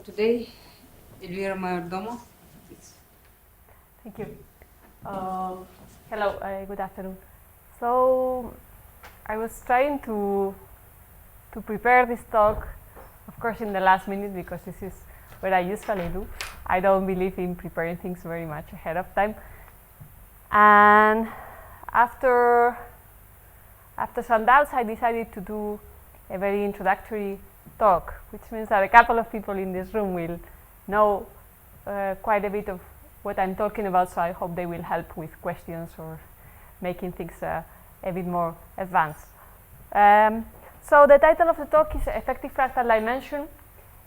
today, Elvira Mayordomo. Thank you. Hello, good afternoon. So, I was trying to prepare this talk, of course, in the last minute, because this is what I usually do. I don't believe in preparing things very much ahead of time. And after some doubts, I decided to do a very introductory talk, which means that a couple of people in this room will know quite a bit of what I'm talking about, so I hope they will help with questions or making things a bit more advanced. So the title of the talk is Effective Fractal Dimension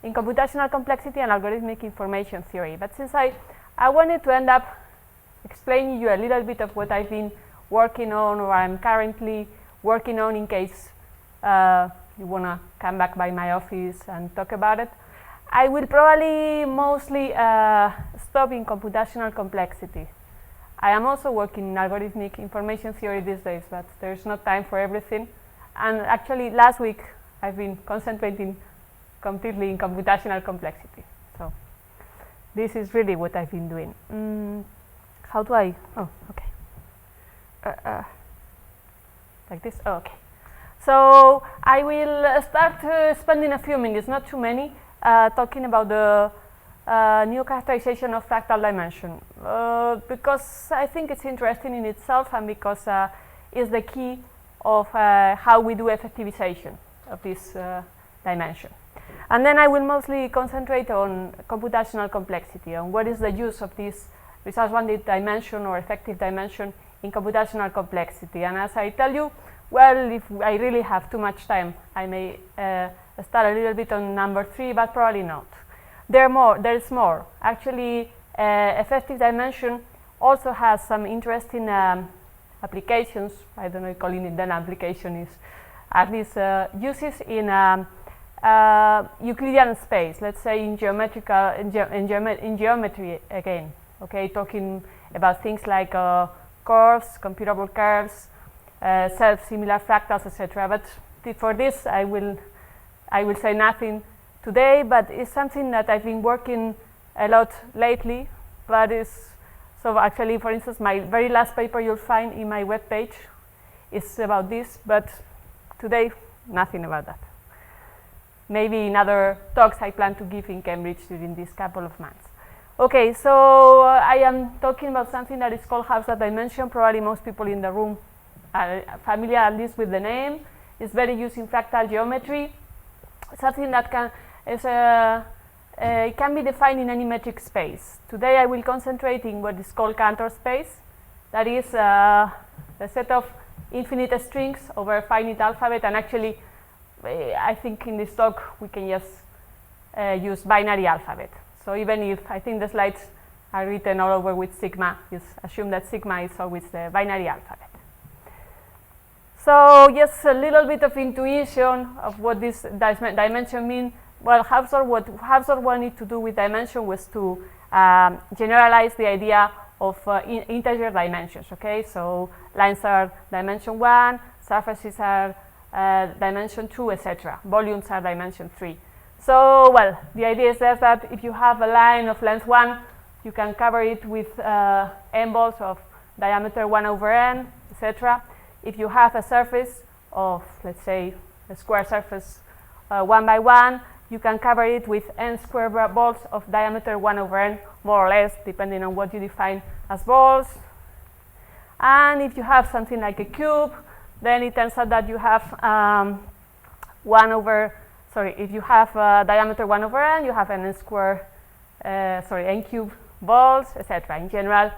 in Computational Complexity and Algorithmic Information Theory. But since I wanted to end up explaining you a little bit of what I've been working on, or I'm currently working on, in case you want to come back by my office and talk about it, I will probably mostly stop in computational complexity. I am also working in algorithmic information theory these days, but there's not time for everything. And actually, last week I've been concentrating completely in computational complexity. So this is really what I've been doing. How do I? Oh, okay. Like this? Oh, okay. So I will start spending a few minutes, not too many, talking about the new characterization of fractal dimension, because I think it's interesting in itself, and because it's the key of how we do effectivization of this dimension. And then I will mostly concentrate on computational complexity, on what is the use of this resource-bounded dimension or effective dimension in computational complexity. And as I tell you, well, if I really have too much time, I may start a little bit on number 3, but probably not. There is more. Actually, effective dimension also has some interesting applications. I don't know if calling it an application is at least uses in Euclidean space. Let's say in geometrical in geometry again. Okay, talking about things like curves, computable curves, self-similar fractals, etc. But for this, I will say nothing today. But it's something that I've been working a lot lately. But it's so actually, for instance, my very last paper you'll find in my web page is about this. But today, nothing about that. Maybe in other talks I plan to give in Cambridge during this couple of months. Okay, so I am talking about something that is called Hausdorff dimension. Probably most people in the room are familiar at least with the name. It's very used in fractal geometry. Something that can be defined in any metric space. Today I will concentrate in what is called Cantor space. That is a set of infinite strings over a finite alphabet. And actually, I think in this talk we can just use binary alphabet. So even if I think the slides are written all over with sigma, just assume that sigma is always the binary alphabet. So just a little bit of intuition of what this dimension means. Well, what Hausdorff wanted to do with dimension was to generalize the idea of integer dimensions. Okay, so lines are dimension 1, surfaces are dimension 2, etc. Volumes are dimension 3. So, well, the idea is that if you have a line of length 1, you can cover it with n balls of diameter 1 over n, etc. If you have a surface of, let's say, a square surface 1 by 1, you can cover it with n square balls of diameter 1 over n, more or less, depending on what you define as balls. And if you have something like a cube, then it turns out that you have if you have diameter 1 over n, you have n cube balls, etc. In general,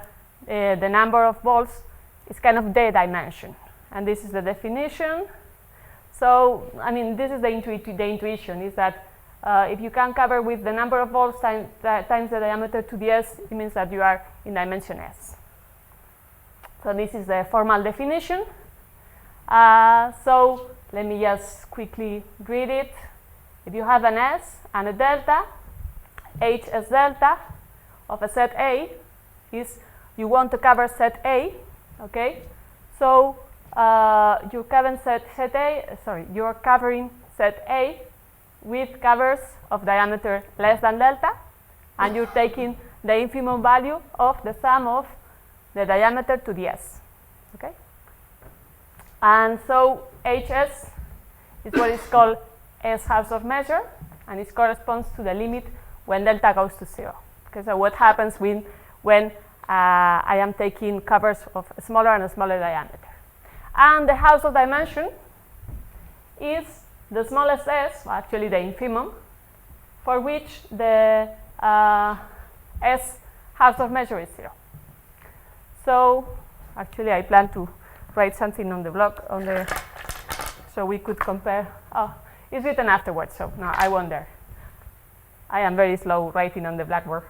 the number of balls is kind of the dimension. And this is the definition. So, I mean, this is the intuition, is that if you can cover with the number of balls times the diameter to the s, it means that you are in dimension s. So this is the formal definition. So let me just quickly read it. If you have an s and a delta, h as delta of a set A is you want to cover set A, okay? So you're covering set A with covers of diameter less than delta, and you're taking the infimum value of the sum of the diameter to the s. Okay? And so hs is what is called s halves of measure, and it corresponds to the limit when delta goes to 0. Okay, so what happens when I am taking covers of a smaller and a smaller diameter. And the house of dimension is the smallest s, actually the infimum, for which the s halves of measure is 0. So actually I plan to write something on the block so we could compare. Oh, it's written afterwards, so no, I won't dare. I am very slow writing on the blackboard.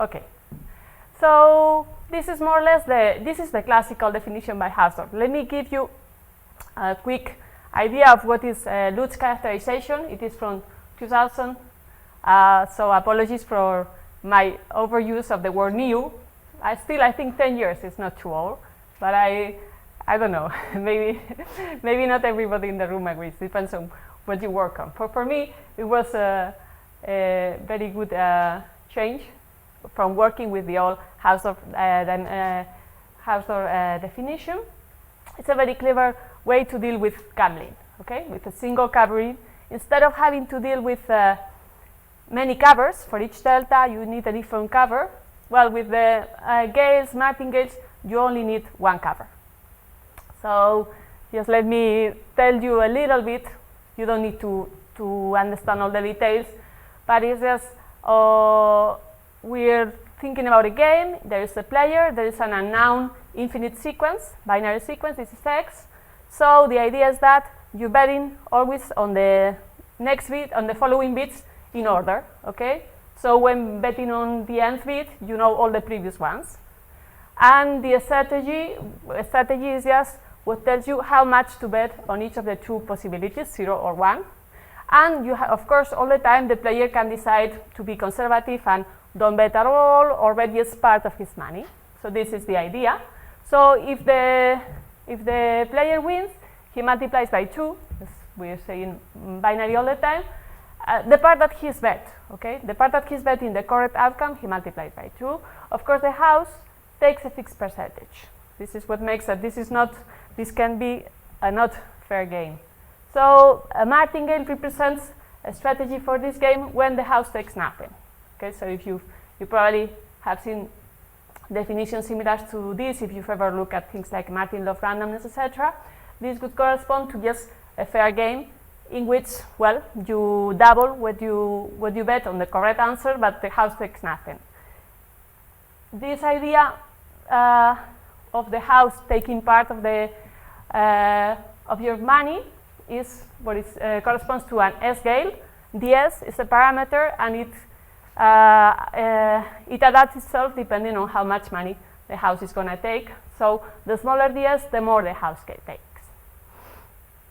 Okay, so this is more or less the classical definition by Hausdorff. Let me give you a quick idea of what is Lutz characterization. It is from 2000, so apologies for my overuse of the word new. I think 10 years is not too old, but I don't know. maybe not everybody in the room agrees. Depends on what you work on. For me, it was a very good change from working with the old Hausdorff definition. It's a very clever way to deal with gambling. Okay, with a single covering, instead of having to deal with many covers for each delta, you need a different cover. Well, with the Gales, martingales, you only need one cover. So just let me tell you a little bit. You don't need to understand all the details, but it's just we're thinking about a game. There is a player, there is an unknown infinite sequence, binary sequence, this is x. So the idea is that you're betting always on the next bit, on the following bits in order, okay? So when betting on the nth bit, you know all the previous ones. And the strategy is just what tells you how much to bet on each of the two possibilities, 0 or 1. And you of course, all the time the player can decide to be conservative and don't bet at all, or bet just part of his money. So this is the idea. So if the player wins, he multiplies by 2, as we're saying binary all the time, the part that he's bet, okay? The part that he's betting the correct outcome, he multiplies by 2. Of course, the house takes a fixed percentage. This is what makes it, this can be a not fair game. So a martingale represents a strategy for this game when the house takes nothing. Okay, so if you probably have seen definitions similar to this, if you've ever looked at things like Martin law of randomness, etc., this would correspond to just a fair game in which, well, you double what you bet on the correct answer, but the house takes nothing. This idea of the house taking part of the of your money is what is corresponds to an S-Gale. The S is a parameter, and it adapts itself depending on how much money the house is going to take. So the smaller the S, the more the house takes.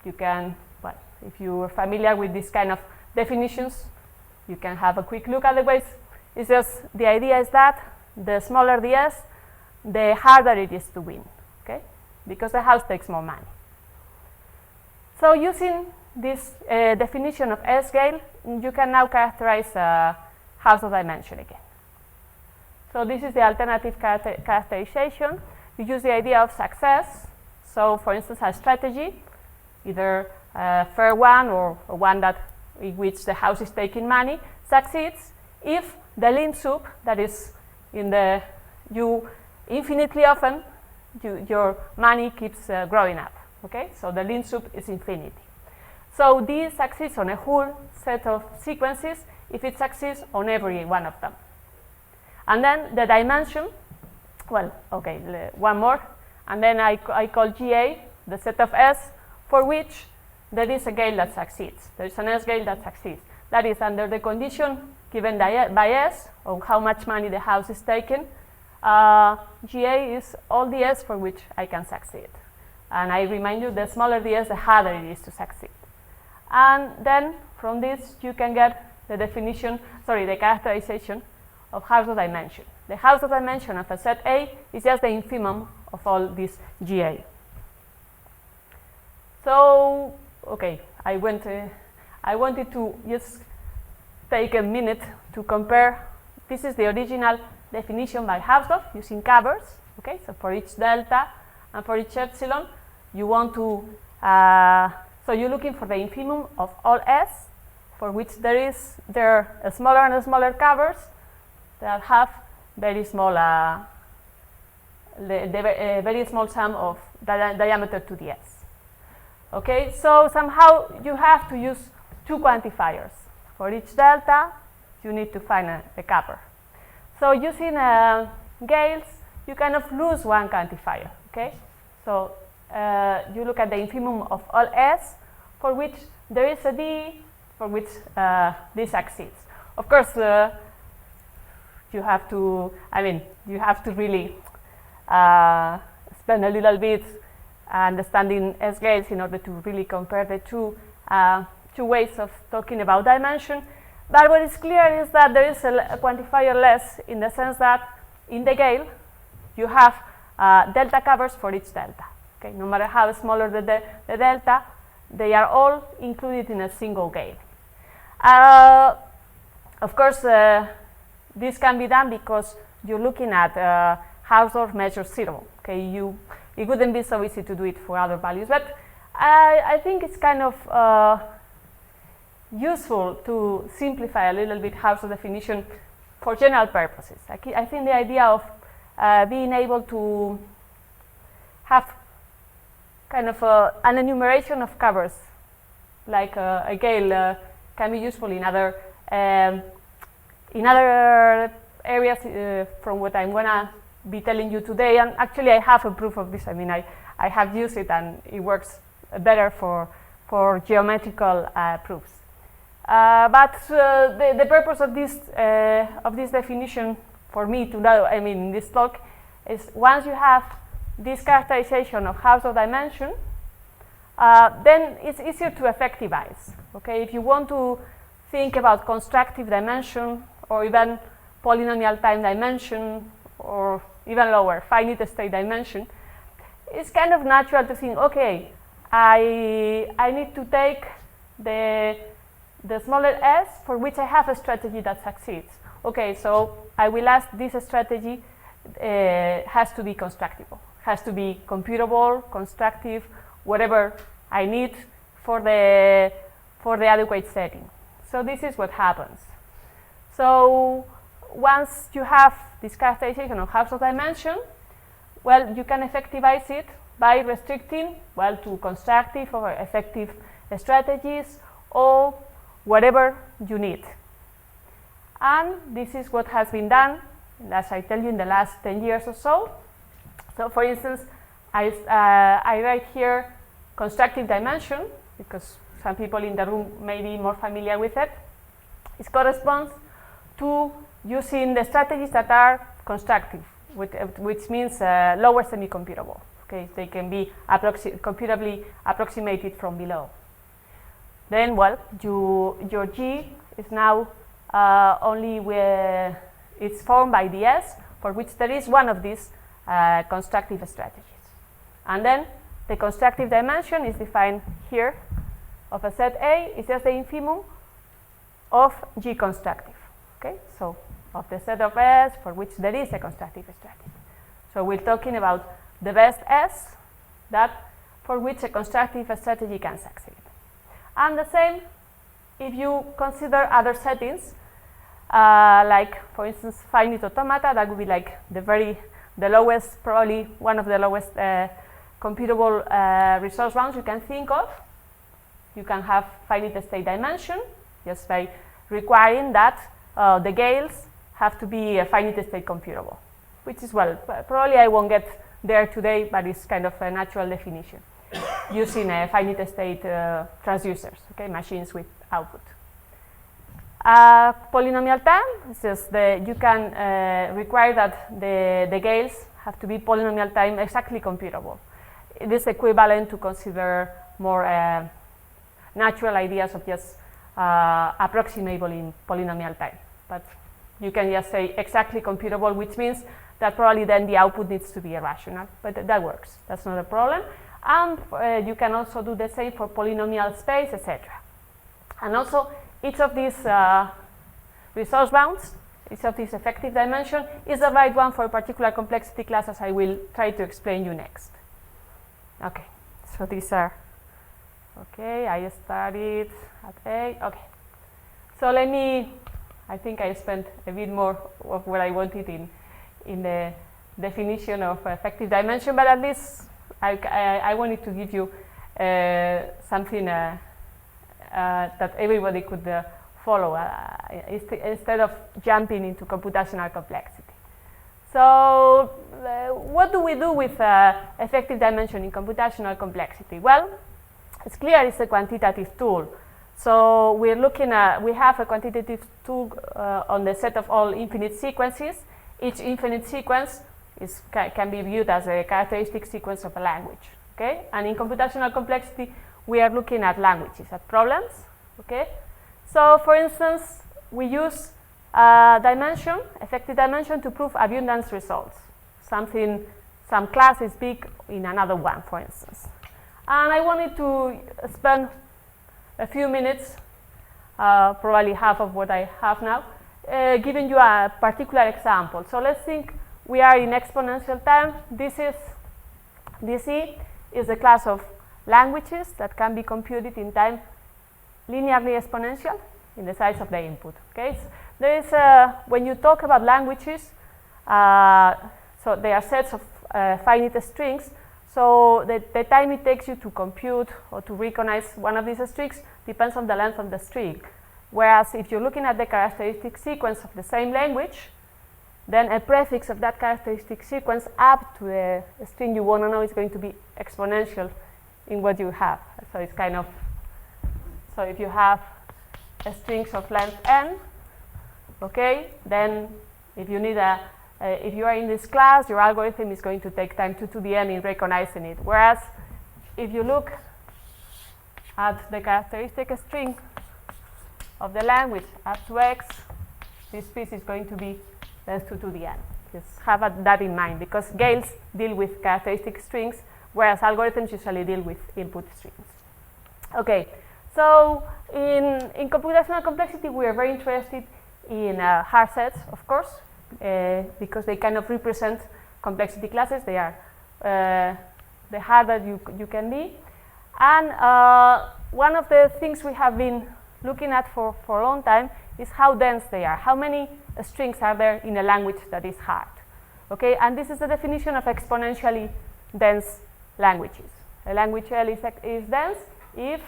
You can, well, if you are familiar with this kind of definitions, you can have a quick look at the ways. It's just the idea is that the smaller the S, the harder it is to win, okay? Because the house takes more money. So using this definition of S-Gale, you can now characterize a house of dimension again. So this is the alternative characterization. You use the idea of success. So for instance, a strategy, either a fair one or one that in which the house is taking money, succeeds if the lim sup, that is in the infinitely often your money keeps growing up. Okay, so the lim sup is infinity. So this succeeds on a whole set of sequences if it succeeds on every one of them. And then the dimension, well, okay, one more, and then I call GA the set of S for which there is a Gale that succeeds. There is an S-Gale that succeeds. That is under the condition given by S on how much money the house is taking. GA is all the S for which I can succeed. And I remind you, the smaller the S, the harder it is to succeed. And then from this you can get the definition, the characterization of house of dimension. The house of dimension of a set A is just the infimum of all this GA. So, okay, I went I wanted to just take a minute to compare. This is the original definition by Hausdorff using covers. Okay, so for each delta and for each epsilon, you want to, so you're looking for the infimum of all S, for which there are smaller and smaller covers that have very small, very small sum of diameter to the S. Okay, so somehow you have to use two quantifiers. For each delta, you need to find a cover. So using Gales, you kind of lose one quantifier. Okay, so you look at the infimum of all S, for which there is a D, for which this succeeds. Of course, you have to, you have to really spend a little bit understanding S-Gales in order to really compare the two ways of talking about dimension. But what is clear is that there is a quantifier less, in the sense that in the Gale, you have delta covers for each delta. Okay, no matter how smaller the delta, they are all included in a single Gale. Of course, this can be done because you're looking at Hausdorff measure 0. Okay, it wouldn't be so easy to do it for other values, but I think it's kind of useful to simplify a little bit Hausdorff definition for general purposes. I think the idea of being able to have kind of an enumeration of covers, like a Gale, can be useful in other areas from what I'm gonna be telling you today. And actually, I have a proof of this. I have used it, and it works better for geometrical proofs. But the purpose of this definition for me to know, in this talk, is once you have this characterization of Hausdorff dimension, then it's easier to effectivize. Okay, if you want to think about constructive dimension, or even polynomial time dimension, or even lower, finite state dimension, it's kind of natural to think, okay, I need to take the smaller S for which I have a strategy that succeeds. Okay, so I will ask this strategy has to be constructible, has to be computable, constructive, whatever I need for the adequate setting. So this is what happens. So once you have this characterization of Hausdorff dimension, well, you can effectivize it by restricting, well, to constructive or effective strategies, or whatever you need. And this is what has been done, as I tell you, in the last 10 years or so. So for instance, I write here constructive dimension, because some people in the room may be more familiar with it. It corresponds to using the strategies that are constructive, which means lower semi-computable. Okay, they can be computably approximated from below. Then, well, your G is now only where it's formed by the S, for which there is one of these constructive strategies. And then the constructive dimension is defined here of a set A. It's just the infimum of G constructive. Okay, so of the set of S for which there is a constructive strategy. So we're talking about the best S that for which a constructive strategy can succeed. And the same if you consider other settings, like for instance finite automata, that would be like the lowest, probably one of the lowest computable resource rounds you can think of. You can have finite state dimension just by requiring that the Gales have to be finite state computable, which is, well, probably I won't get there today, but it's kind of a natural definition using finite state transducers, okay, machines with output. Polynomial time is just you can require that the Gales have to be polynomial time exactly computable. It is equivalent to consider more natural ideas of just approximable in polynomial time. But you can just say exactly computable, which means that probably then the output needs to be irrational. But that works. That's not a problem. And you can also do the same for polynomial space, etc. And also, each of these resource bounds, each of these effective dimension, is the right one for a particular complexity class, as I will try to explain you next. Okay, so these are, okay, I started at A, okay. So let me, I think I spent a bit more of what I wanted in the definition of effective dimension, but at least I wanted to give you something that everybody could follow instead of jumping into computational complexity. So what do we do with effective dimension in computational complexity? Well, it's clear it's a quantitative tool. So we're looking at, we have a quantitative tool on the set of all infinite sequences. Each infinite sequence can be viewed as a characteristic sequence of a language. Okay? And in computational complexity, we are looking at languages, at problems. Okay? So for instance, we use dimension, effective dimension, to prove abundance results. Some class is big in another one, for instance. And I wanted to spend a few minutes, probably half of what I have now, giving you a particular example. So let's think we are in exponential time. This E is the class of languages that can be computed in time linearly exponential in the size of the input. Okay, so there is when you talk about languages, so they are sets of finite strings. So the time it takes you to compute or to recognize one of these strings depends on the length of the string. Whereas if you're looking at the characteristic sequence of the same language, then a prefix of that characteristic sequence up to the string you want to know is going to be exponential in what you have. So it's kind of, so if you have a strings of length n, okay, then if you need if you are in this class, your algorithm is going to take time 2 to the n in recognizing it. Whereas if you look at the characteristic string of the language up to x, this piece is going to be length 2 to the n. Just have that in mind, because Gales deal with characteristic strings, whereas algorithms usually deal with input strings. Okay, so in computational complexity, we are very interested in hard sets, of course, because they kind of represent complexity classes. They are the harder you can be. And one of the things we have been looking at for a long time is how dense they are. How many strings are there in a language that is hard? Okay, and this is the definition of exponentially dense languages. A language L is dense if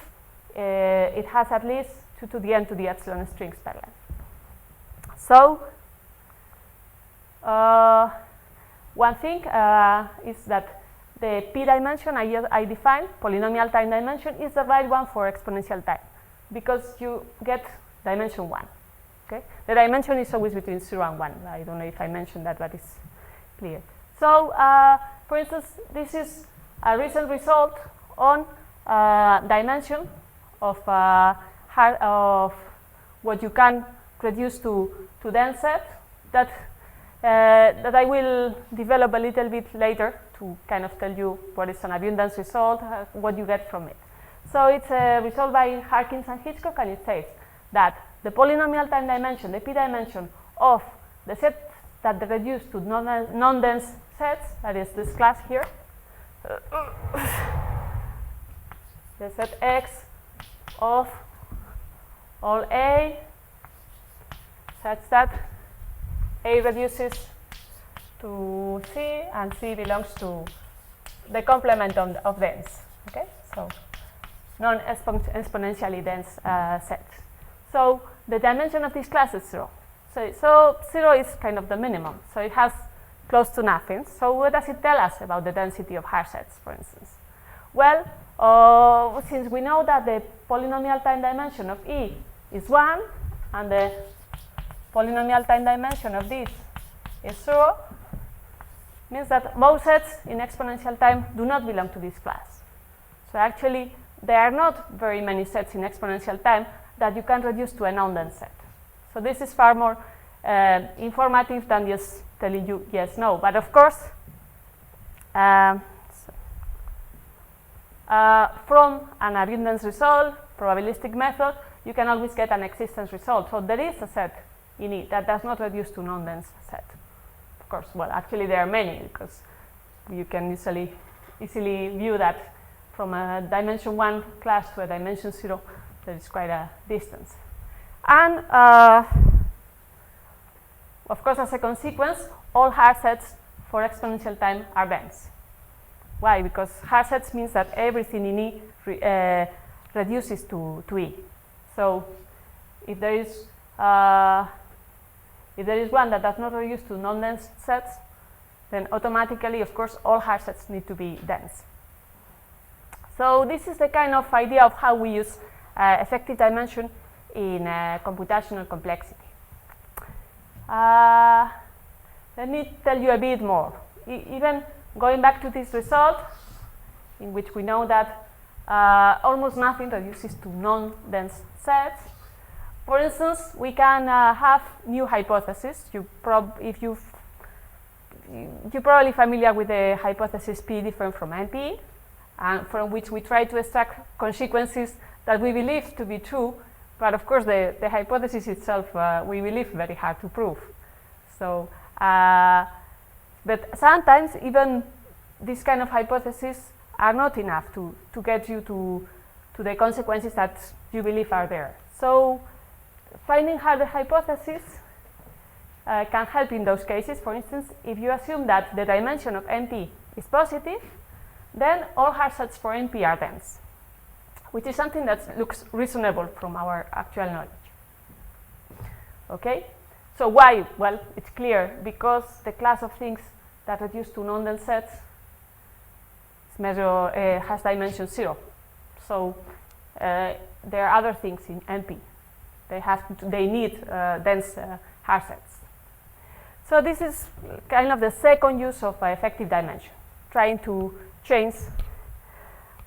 it has at least 2 to the n to the epsilon strings per length. So one thing is that the p dimension I defined, polynomial time dimension, is the right one for exponential time, because you get dimension 1. Okay? The dimension is always between 0 and 1. I don't know if I mentioned that, but it's clear. So for instance, this is a recent result on dimension of what you can reduce to dense set that I will develop a little bit later to kind of tell you what is an abundance result, what you get from it. So it's a result by Harkins and Hitchcock, and it says that the polynomial time dimension, the p dimension of the set that they reduce to non-dense sets, that is this class here, the set X of all A such that A reduces to C and C belongs to the complement of dense. Okay, so non-exponentially dense set. So the dimension of this class is 0. So 0 is kind of the minimum. So it has close to nothing. So what does it tell us about the density of hard sets, for instance? Well, since we know that the polynomial time dimension of E is 1 and the polynomial time dimension of this is 0, means that most sets in exponential time do not belong to this class. So actually, there are not very many sets in exponential time that you can reduce to a non-dense set. So this is far more informative than just telling you yes, no. But of course, from an abundance result, probabilistic method, you can always get an existence result. So there is a set in E that does not reduce to non-dense set. Of course, well, actually there are many, because you can easily view that from a dimension 1 class to a dimension 0, there is quite a distance. And of course, as a consequence, all hard sets for exponential time are dense. Why? Because hard sets means that everything in E reduces to E. So if there is one that does not reduce to non-dense sets, then automatically, of course, all hard sets need to be dense. So this is the kind of idea of how we use effective dimension in computational complexity. Let me tell you a bit more. Even going back to this result, in which we know that almost nothing reduces to non-dense sets. For instance, we can have new hypotheses. You're probably familiar with the hypothesis P different from NP, and from which we try to extract consequences that we believe to be true. But of course, the hypothesis itself, we believe very hard to prove. So, but sometimes even these kind of hypotheses are not enough to get you to the consequences that you believe are there. So, finding harder hypotheses can help in those cases. For instance, if you assume that the dimension of NP is positive, then all hard sets for NP are dense, which is something that looks reasonable from our actual knowledge. Okay? So why? Well, it's clear, because the class of things that reduce to non-dense sets has dimension 0. So there are other things in NP. They need dense hard sets. So this is kind of the second use of effective dimension, trying to change.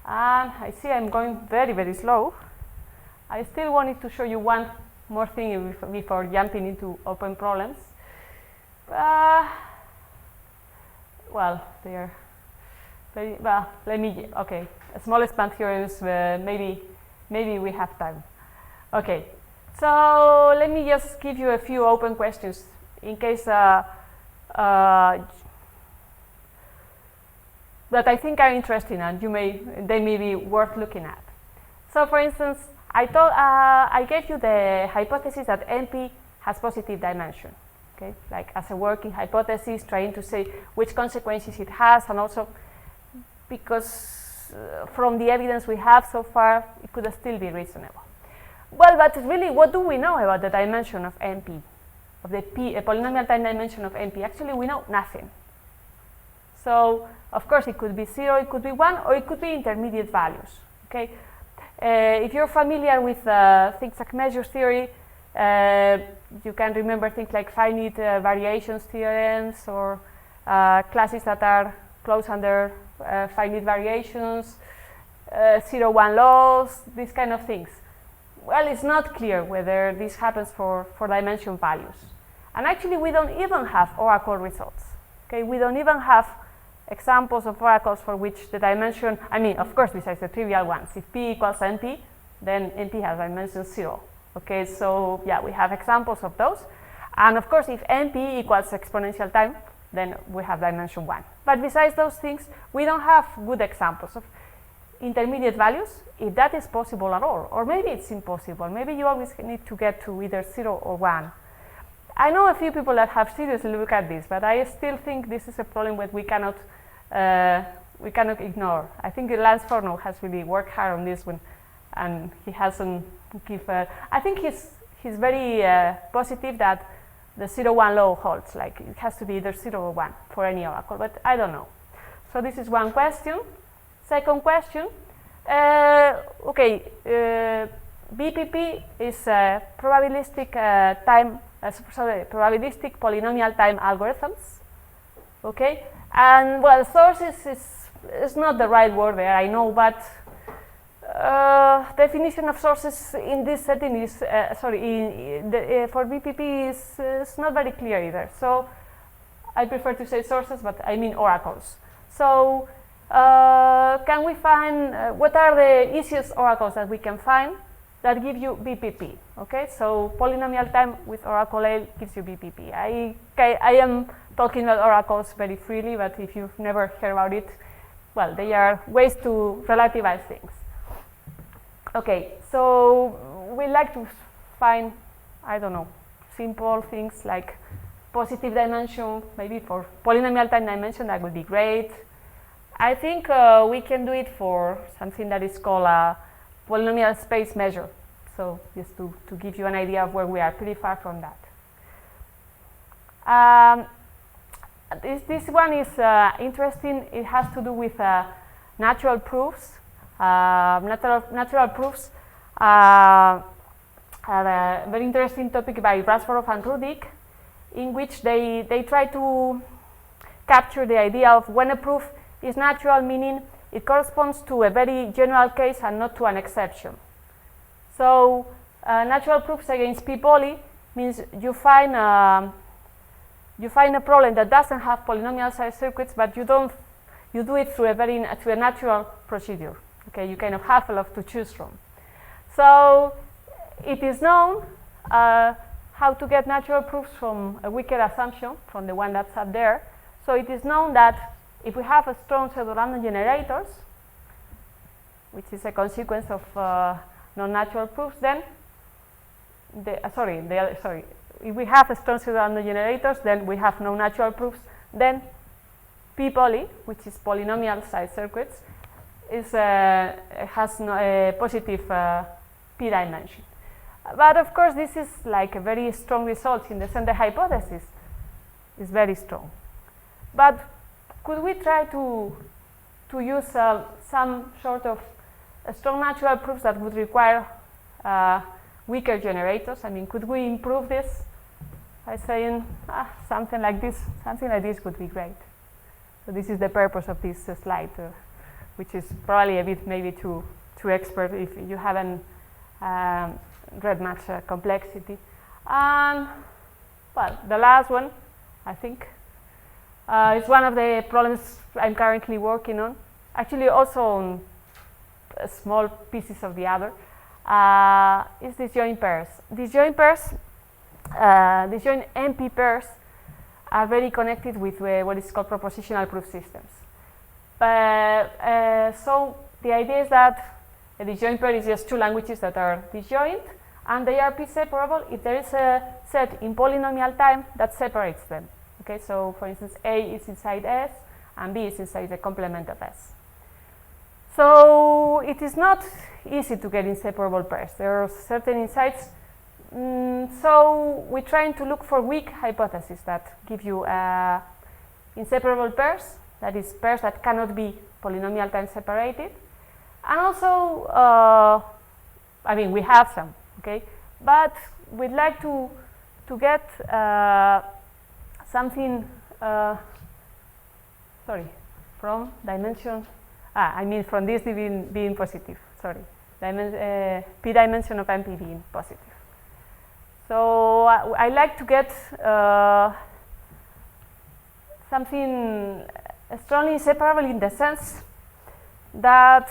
And I see I'm going very, very slow. I still wanted to show you one more thing before jumping into open problems. Well, they're very, well, okay, small span theorems, maybe we have time. Okay, so let me just give you a few open questions in case that I think are interesting and they may be worth looking at. So for instance, I gave you the hypothesis that NP has positive dimension, okay? Like as a working hypothesis, trying to say which consequences it has, and also because from the evidence we have so far, it could still be reasonable. Well, but really, what do we know about the dimension of NP, of the polynomial time dimension of NP? Actually, we know nothing. So, of course, it could be 0, it could be 1, or it could be intermediate values, okay? If you're familiar with things like measure theory, you can remember things like finite variations theorems, or classes that are closed under finite variations, 0-1 laws, these kind of things. Well, it's not clear whether this happens for dimension values. And actually, we don't even have oracle results. Okay, we don't even have examples of oracles for which the dimension, I mean, of course, besides the trivial ones. If P equals NP, then NP has dimension 0. Okay, so yeah, we have examples of those. And of course, if NP equals exponential time, then we have dimension 1. But besides those things, we don't have good examples of intermediate values, if that is possible at all. Or maybe it's impossible. Maybe you always need to get to either 0 or 1. I know a few people that have seriously looked at this, but I still think this is a problem that we cannot ignore. I think Lance Forno has really worked hard on this one, and he hasn't given. I think he's very positive that the 0-1 law holds. Like it has to be either 0 or 1 for any oracle, but I don't know. So this is one question. Second question. BPP is a probabilistic probabilistic polynomial time algorithms. Okay, and well, sources is not the right word there, I know, but definition of sources in this setting is for BPP is not very clear either. So I prefer to say sources, but I mean oracles. So can we find, what are the easiest oracles that we can find that give you BPP? Okay, so polynomial time with oracle A gives you BPP. I am talking about oracles very freely, but if you've never heard about it, well, they are ways to relativize things. Okay, so we like to find, I don't know, simple things like positive dimension, maybe for polynomial time dimension, that would be great. I think we can do it for something that is called a polynomial space measure. So just to give you an idea of where we are, pretty far from that. This one is interesting. It has to do with natural proofs. Natural proofs are a very interesting topic by Rasvarov and Rudik, in which they try to capture the idea of when a proof is natural, meaning it corresponds to a very general case and not to an exception. So natural proofs against p-poly means you find a problem that doesn't have polynomial size circuits, but you do it through a natural procedure. Okay, you kind of have a lot to choose from. So it is known how to get natural proofs from a weaker assumption, from the one that's up there. So it is known that if we have a strong pseudo-random generators, which is a consequence of non-natural proofs, then if we have a strong pseudo-random generators, then we have no natural proofs. Then p-poly, which is polynomial size circuits, has a positive p dimension. But of course, this is like a very strong result in the sense the hypothesis is very strong. But could we try to use some sort of strong natural proofs that would require weaker generators? I mean, could we improve this by saying something like this? Something like this would be great. So this is the purpose of this slide, which is probably a bit maybe too expert if you haven't read much complexity. And well, the last one, I think, is one of the problems I'm currently working on. Actually, also on small pieces of the other, is disjoint pairs. Disjoint pairs, disjoint NP pairs are very connected with what is called propositional proof systems. So the idea is that a disjoint pair is just two languages that are disjoint, and they are p-separable if there is a set in polynomial time that separates them. Okay, so for instance, A is inside S and B is inside the complement of S. So it is not easy to get inseparable pairs. There are certain insights. So we're trying to look for weak hypotheses that give you inseparable pairs, that is, pairs that cannot be polynomial time separated. And also, I mean, we have some, okay? But we'd like to get something, from dimension, I mean from this being positive, p dimension of NP being positive. So I like to get something strongly inseparable in the sense that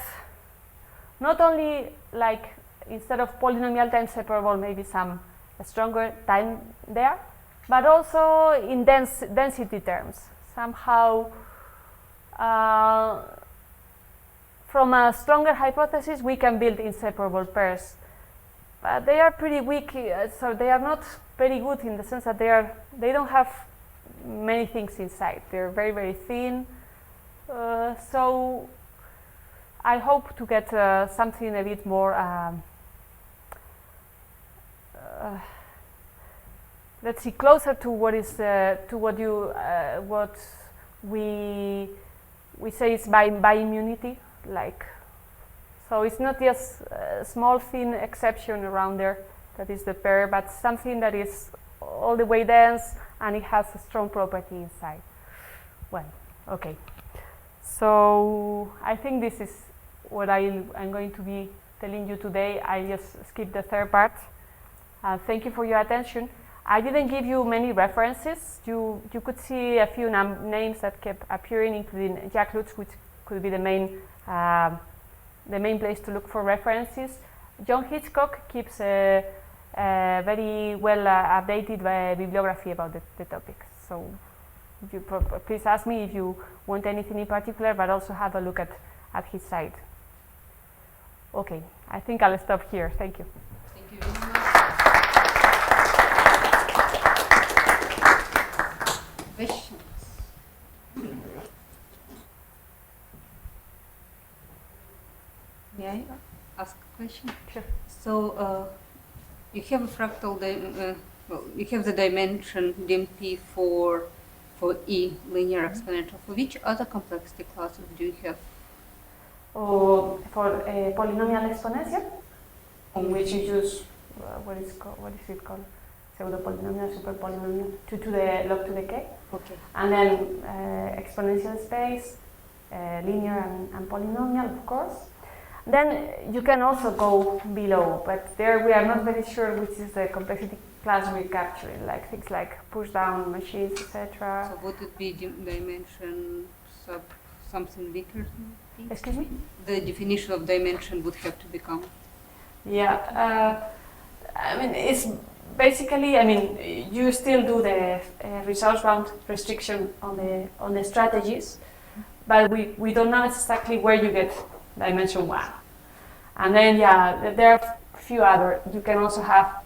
not only like instead of polynomial time separable, maybe some stronger time there, but also in density terms. Somehow, from a stronger hypothesis, we can build inseparable pairs. But they are pretty weak, so they are not very good in the sense that they don't have many things inside. They're very, very thin. So I hope to get something a bit more, let's see, closer to what is to what we say is by immunity, like. So it's not just a small thin exception around there that is the pair, but something that is all the way dense and it has a strong property inside. Well, okay. So I think this is what I'm going to be telling you today. I just skipped the third part. Thank you for your attention. I didn't give you many references. You could see a few names that kept appearing, including Jack Lutz, which could be the main place to look for references. John Hitchcock keeps a very well updated bibliography about the topic. So you please ask me if you want anything in particular, but also have a look at his site. Okay, I think I'll stop here. Thank you. Thank you very much. Questions? May I ask a question? Sure. So you have a fractal, you have the dimension DMP for E, linear exponential. For which other complexity classes do you have? Or for a polynomial exponential, in which you use what is it called? Pseudo polynomial, super polynomial, 2 to the log to the k. Okay. And then exponential space, linear and polynomial, of course. Then you can also go below, but there we are not very sure which is the complexity class we're capturing, like things like push-down machines, etc. So would it be dimension sub something bigger? Excuse me? The definition of dimension would have to become. Yeah, I mean, it's basically, I mean, you still do the resource-bound restriction on the strategies, but we don't know exactly where you get dimension 1. And then, yeah, there are a few other. You can also have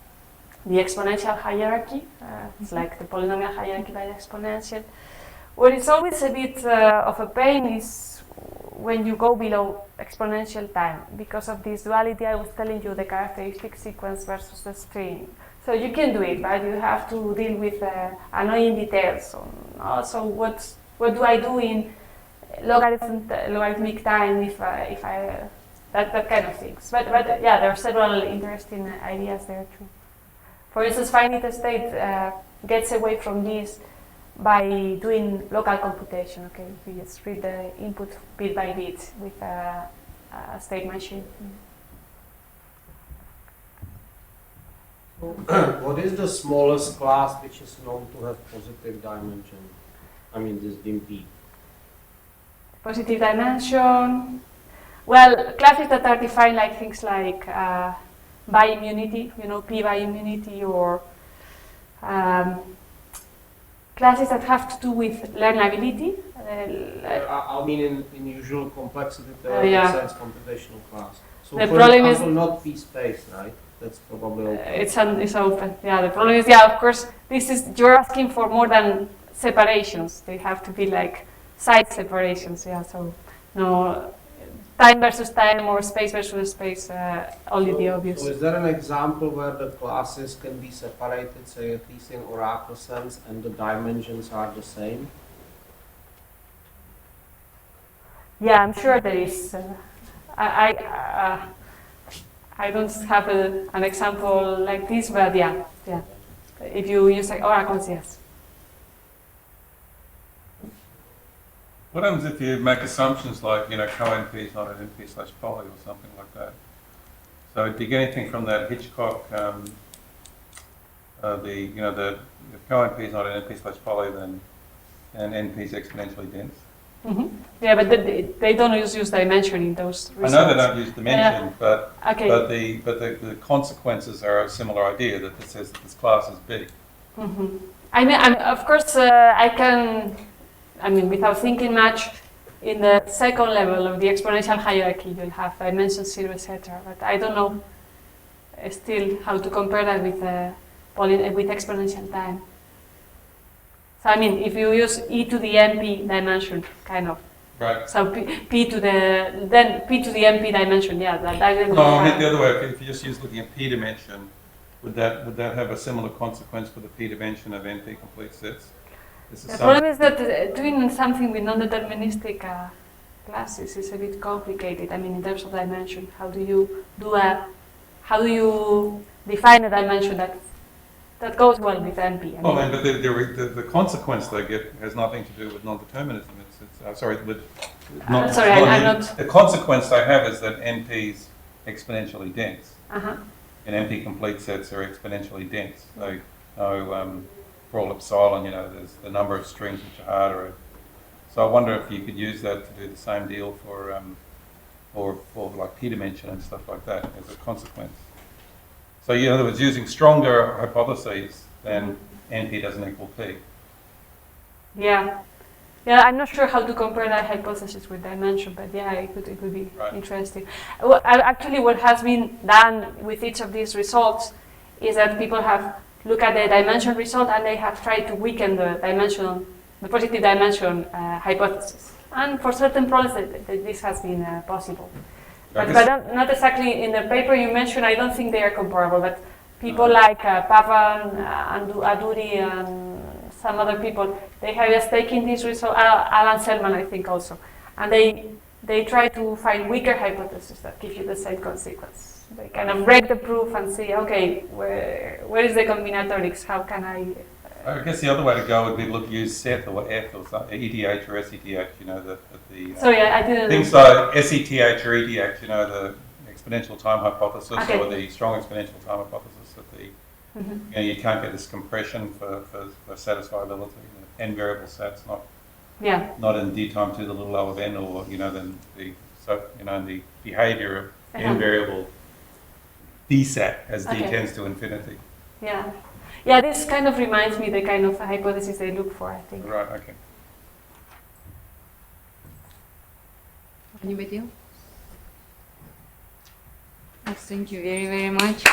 the exponential hierarchy. It's like the polynomial hierarchy by the exponential. What is always a bit of a pain is when you go below exponential time, because of this duality I was telling you, the characteristic sequence versus the string. So you can do it, but you have to deal with annoying details. Also, what do I do in logarithmic time if I that kind of things. But yeah, there are several interesting ideas there too. For instance, finite state gets away from this by doing local computation. Okay, we just read the input bit by bit with a state machine. What is the smallest class which is known to have positive dimension? I mean, this DMP. Positive dimension. Well, classes that are defined like things like bi-immunity, P bi-immunity, or classes that have to do with learnability. I mean, in usual complexity theory, yeah. sense computational class. So The for problem example, is not P space, right? That's probably open. it's open. Yeah, the problem is, yeah, of course, you're asking for more than separations. They have to be like side separations. Yeah, so no time versus time or space versus space. Only the obvious. So is there an example where the classes can be separated, say at least in oracle sense, and the dimensions are the same? Yeah, I'm sure there is. I don't have an example like this, but yeah. If you use like oracles, yes. What happens if you make assumptions like, co-NP is not an NP/poly or something like that? So do you get anything from that Hitchcock, the co-NP is not an NP/poly, then NP is exponentially dense? Mm-hmm. Yeah, but they don't use dimension in those results. I know they don't use dimension, but okay. but the consequences are a similar idea that it says that this class is big. Mm-hmm. I mean, of course, without thinking much, in the second level of the exponential hierarchy, you'll have dimension 0, etc. But I don't know still how to compare that with exponential time. So I mean, if you use e to the np dimension, kind of. Right. So p to the np dimension, yeah. That no, I mean the other way. If you just use looking at p dimension, would that have a similar consequence for the p dimension of np complete sets? The problem is that doing something with non-deterministic classes is a bit complicated. I mean, in terms of dimension, how do you define a dimension that goes well with NP? But the consequence they get has nothing to do with non-determinism. The consequence they have is that NP is exponentially dense, and NP complete sets are exponentially dense. For all epsilon, there's the number of strings which are harder. So I wonder if you could use that to do the same deal for like p-dimension and stuff like that as a consequence. So in other words, using stronger hypotheses, then NP doesn't equal P. Yeah. Yeah, I'm not sure how to compare that hypothesis with dimension, but yeah, it could be Right. interesting. Well, actually, what has been done with each of these results is that people have looked at the dimension result and they have tried to weaken the positive dimension hypothesis. And for certain problems, this has been possible. But not exactly in the paper you mentioned, I don't think they are comparable, but people like Pavan, Aduri, and some other people, they have just taken this result, Alan Selman I think also, and they try to find weaker hypotheses that give you the same consequence. They kind of break the proof and see, okay, where is the combinatorics, how can I guess the other way to go would be to use SET or F or something, ETH or SETH, you know, Sorry, I didn't things like SETH or ETH, you know, the exponential time hypothesis Okay. or the strong exponential time hypothesis that you know, you can't get this compression for satisfiability. The n variable set's not in d times 2 the little o of n, or you know, then the behavior of n variable d sat as d tends to infinity. Yeah. Yeah, this kind of reminds me the kind of hypothesis they look for, I think. Right. Okay. Anybody else? Thank you very, very much.